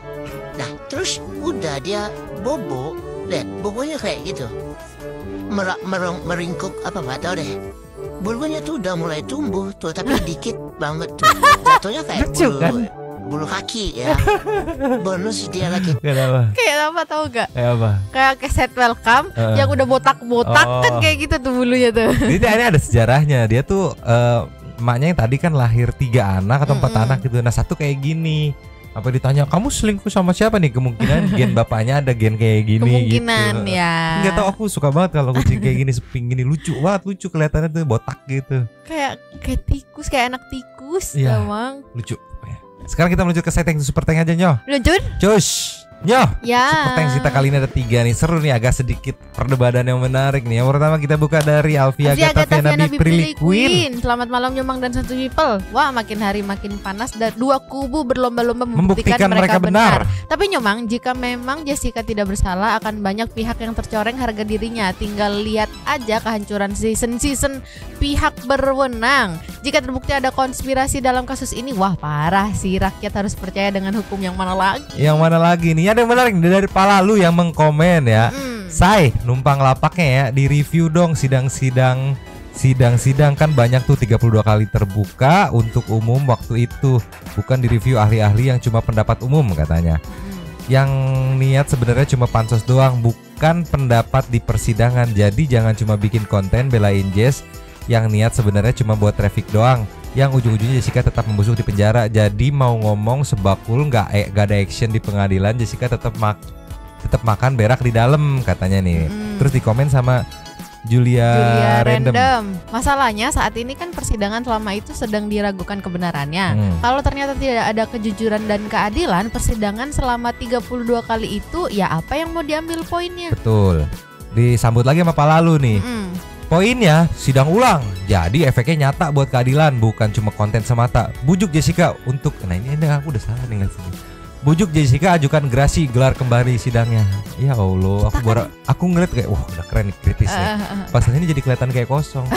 Nah terus udah dia bobo, lihat bobonya kayak gitu. Meringkuk apa nggak tahu deh. Bulunya tuh udah mulai tumbuh tuh, tapi dikit banget tuh. Jatuhnya kayak bulu kaki ya. Bonus dia lagi. Kayak apa tahu gak? Kayak apa? Kayak keset welcome yang udah botak-botak kan kayak gitu tuh bulunya tuh. Jadi ini ada sejarahnya. Dia tuh emaknya yang tadi kan lahir 3 anak atau 4 anak gitu. Nah satu kayak gini. Apa ditanya kamu selingkuh sama siapa nih, kemungkinan gen bapaknya ada gen kayak gini. Kemungkinan gitu. ya. Nggak tahu, aku suka banget kalau kucing kayak gini, seping gini, lucu kelihatannya tuh botak gitu. Kayak tikus, kayak anak tikus. Iya. Emang Lucu. Sekarang kita menuju ke setting super tank aja Nyo. Lanjut. Cus. Nyo, Ya. super tank kita kali ini ada 3 nih. Seru nih, agak sedikit perdebatan yang menarik nih. Yang pertama kita buka dari Alfia Gataviana Prilly Queen. Selamat malam Nyomang dan Santai People. Wah makin hari makin panas dan dua kubu berlomba-lomba membuktikan mereka benar. Tapi Nyomang, jika memang Jessica tidak bersalah, akan banyak pihak yang tercoreng harga dirinya. Tinggal lihat aja kehancuran season-season pihak berwenang. Jika terbukti ada konspirasi dalam kasus ini, wah parah sih. Rakyat harus percaya dengan hukum yang mana lagi. Yang mana lagi nih? Ada yang menarik dari Palalu yang mengkomen ya. Say, numpang lapaknya ya, di review dong sidang-sidang kan banyak tuh 32 kali terbuka untuk umum waktu itu. Bukan di review ahli-ahli yang cuma pendapat umum katanya. Yang niat sebenarnya cuma pansos doang, bukan pendapat di persidangan. Jadi jangan cuma bikin konten belain Jess yang niat sebenarnya cuma buat traffic doang. yang ujung-ujungnya Jessica tetap membusuk di penjara. Jadi mau ngomong sebakul nggak ada action di pengadilan, Jessica tetap makan berak di dalam katanya nih. Terus dikomen sama Julia Random. Masalahnya saat ini kan persidangan selama itu sedang diragukan kebenarannya. Kalau ternyata tidak ada kejujuran dan keadilan, persidangan selama 32 kali itu ya apa yang mau diambil poinnya? Betul. Disambut lagi sama Pak Lalu nih. Poinnya sidang ulang. Jadi efeknya nyata buat keadilan, bukan cuma konten semata. Bujuk Jessica untuk ini aku udah salah nih ngasih. Bujuk Jessica ajukan gerasi gelar kembali sidangnya. Ya Allah, aku ngeliat kayak wah udah keren nih kritisnya. Pas ini jadi kelihatan kayak kosong.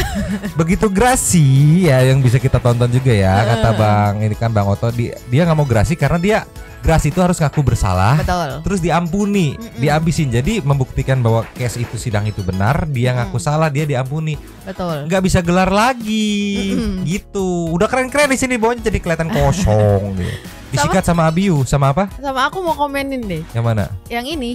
Begitu gerasi ya yang bisa kita tonton juga ya. Kata Bang Otto dia nggak mau gerasi karena gerasi itu harus ngaku bersalah. Betul. Terus diampuni, dihabisin. Jadi membuktikan bahwa case itu sidang itu benar, dia ngaku salah, dia diampuni. Betul. Nggak bisa gelar lagi, gitu. Udah keren-keren di sini, bawahnya jadi kelihatan kosong. Gitu. Disikat sama Abiu, sama apa? Sama aku mau komenin deh. Yang mana? Yang ini,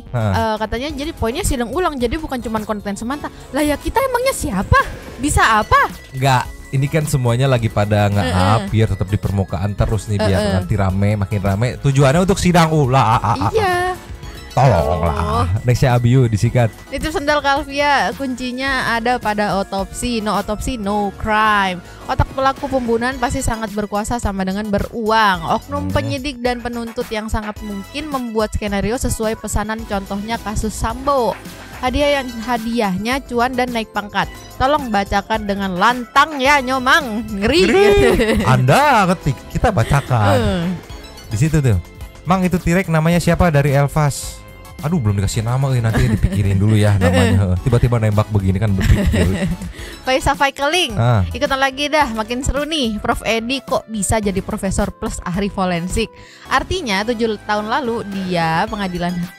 katanya jadi poinnya sidang ulang, jadi bukan cuma konten semata. Lah ya kita emangnya siapa? Bisa apa? Enggak, ini kan semuanya lagi pada nge-up biar tetap di permukaan terus nih biar nanti makin rame. Tujuannya untuk sidang ulang. Iya. Tolonglah. Nextnya Abiu disikat. Itu sendal Calvia, kuncinya ada pada otopsi. No otopsi, no crime. Otak pelaku pembunuhan pasti sangat berkuasa sama dengan beruang. Oknum penyidik dan penuntut yang sangat mungkin membuat skenario sesuai pesanan, contohnya kasus Sambo. Hadiahnya cuan dan naik pangkat. Tolong bacakan dengan lantang ya Nyomang. Ngeri. Anda ketik, kita bacakan. Di situ tuh. Mang itu Tirek namanya siapa dari Elvas? Aduh belum dikasih nama, nanti dipikirin dulu ya namanya. Tiba-tiba nembak begini kan berpikir. Faisa Faikeling, ikutan lagi dah, makin seru nih. Prof Edi kok bisa jadi profesor plus ahli forensik? Artinya 7 tahun lalu dia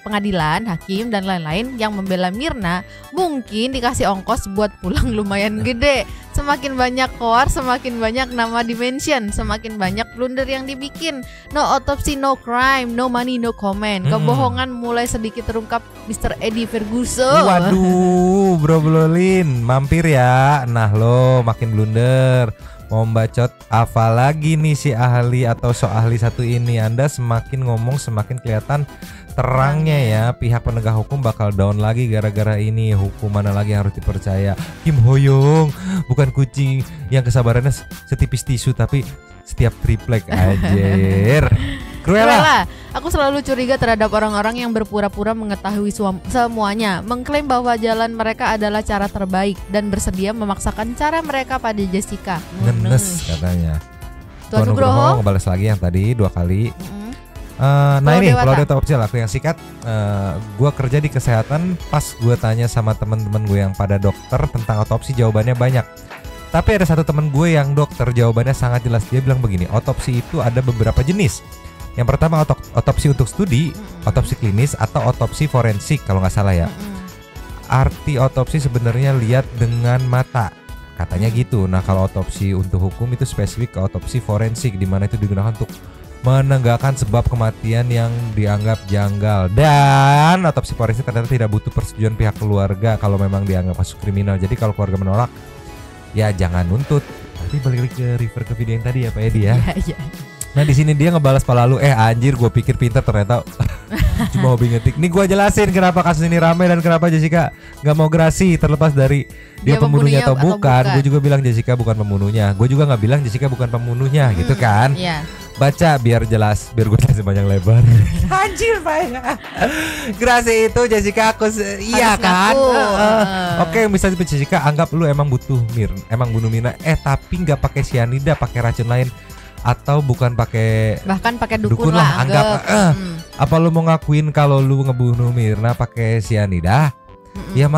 pengadilan, hakim dan lain-lain yang membela Mirna mungkin dikasih ongkos buat pulang lumayan gede. Semakin banyak koar, semakin banyak nama dimension, semakin banyak blunder yang dibikin. No autopsy, no crime, no money, no comment. Kebohongan mulai sedikit terungkap, Mr. Eddie Ferguson. Waduh, Bro Blolin, mampir ya. Nah lo makin blunder. Mau bacot apa lagi nih si ahli atau so ahli satu ini? Anda semakin ngomong semakin kelihatan terangnya ya. Pihak penegak hukum bakal down lagi gara-gara ini. Hukum mana lagi yang harus dipercaya? Kim Hoyong bukan kucing yang kesabarannya setipis tisu tapi setiap triplek aja. Cruella, aku selalu curiga terhadap orang-orang yang berpura-pura mengetahui semuanya, mengklaim bahwa jalan mereka adalah cara terbaik dan bersedia memaksakan cara mereka pada Jessica. Ngenes katanya. Tuan Nugroho ngebalas lagi yang tadi 2 kali. Nah ini kalau ada otopsi aku yang sikat. Gue kerja di kesehatan, pas gue tanya sama teman-teman gue yang pada dokter tentang otopsi, jawabannya banyak. Tapi ada satu teman gue yang dokter, jawabannya sangat jelas. Dia bilang begini, otopsi itu ada beberapa jenis. Yang pertama otopsi untuk studi, otopsi klinis atau otopsi forensik kalau nggak salah ya. Arti otopsi sebenarnya lihat dengan mata, katanya gitu. Nah kalau otopsi untuk hukum itu spesifik ke otopsi forensik, di mana itu digunakan untuk menegakkan sebab kematian yang dianggap janggal. Dan otopsi forensik ternyata tidak butuh persetujuan pihak keluarga kalau memang dianggap kasus kriminal. Jadi kalau keluarga menolak, ya jangan nuntut. Nanti balik ke refer ke video yang tadi ya Pak Edi ya. Iya. Nah di sini dia ngebalas Pak Lalu, anjir gue pikir pintar ternyata cuma hobi ngetik. Nih gue jelasin kenapa kasus ini ramai dan kenapa Jessica nggak mau gerasi terlepas dari dia pembunuhnya atau bukan. Gue juga bilang Jessica bukan pembunuhnya. Gue juga nggak bilang Jessica bukan pembunuhnya gitu kan. Yeah. Baca biar jelas, biar gue jelasin panjang lebar. Anjir Pak. Gerasi itu Jessica aku iya kan. Oke misalnya Jessica anggap lu emang bunuh Mirna, tapi nggak pakai cyanida, pakai racun lain. Atau bukan bahkan pakai dukun lah anggap apa lu mau ngakuin kalau lu ngebunuh Mirna pakai cyanida? Ya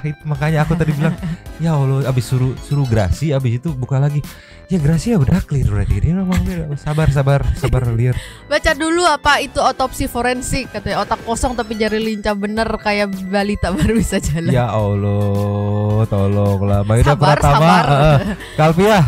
itu makanya aku tadi bilang ya Allah, abis suruh gerasi, abis itu buka lagi ya gerasi ya udah clear berarti. Ini ngomong sabar liar. Baca dulu apa itu otopsi forensik, katanya otak kosong tapi jari lincah bener kayak balita baru bisa jalan. Ya Allah tolonglah Maida Pratama, Calvia.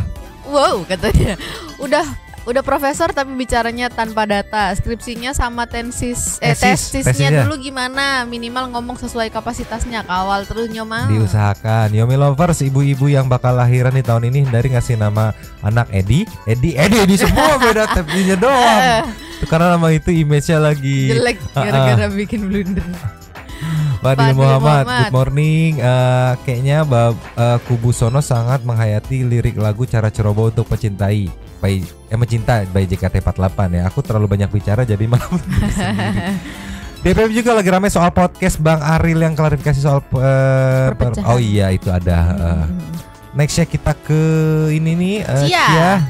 Wow katanya udah Udah profesor tapi bicaranya tanpa data. Skripsinya sama tesisnya dulu gimana? Minimal ngomong sesuai kapasitasnya. Kawal terus Nyoma. Diusahakan. Yomi Lovers, ibu-ibu yang bakal lahiran di tahun ini dari ngasih nama anak Edi semua beda tapi-nya doang. Karena nama itu image-nya lagi jelek gara-gara bikin blunder. Fadil Muhammad, good morning. Kayaknya Kubusono sangat menghayati lirik lagu Cara Ceroboh untuk Mencinta by JKT48 ya. Aku terlalu banyak bicara jadi malah DPM juga lagi ramai soal podcast Bang Aril yang klarifikasi soal oh iya itu ada. Nextnya kita ke ini nih Cia.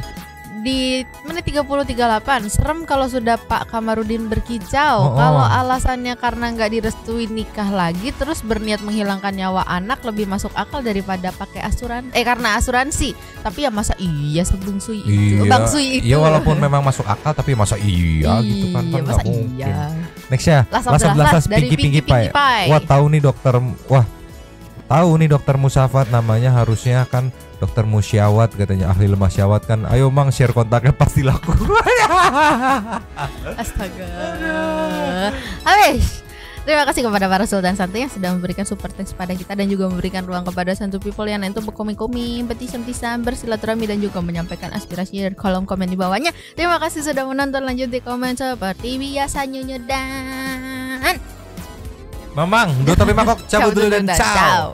Di menit 30:38 serem kalau sudah Pak Kamarudin berkicau. Kalau alasannya karena nggak direstui nikah lagi terus berniat menghilangkan nyawa anak, lebih masuk akal daripada pakai karena asuransi. Tapi ya masa iya sebelum Sui itu Bang Sui itu. Ya walaupun memang masuk akal tapi masa iya gitu kan nggak mungkin. Next ya Las Pinky Pie. Tahu nih dokter Musafat, namanya harusnya kan Dokter Musyawat, katanya ahli lemah syawat kan. Ayo Mang, share kontaknya pasti laku. Astaga. Habis. Terima kasih kepada para sultan santuy yang sudah memberikan support teks pada kita dan juga memberikan ruang kepada santu people yang lain untuk berkoming-koming, petisan-petisan, bersilaturahmi dan juga menyampaikan aspirasi di kolom komen di bawahnya. Terima kasih sudah menonton, lanjut di komen seperti biasanya dan Mamang, 2 tapi mangkok cabut dulu dan ciao.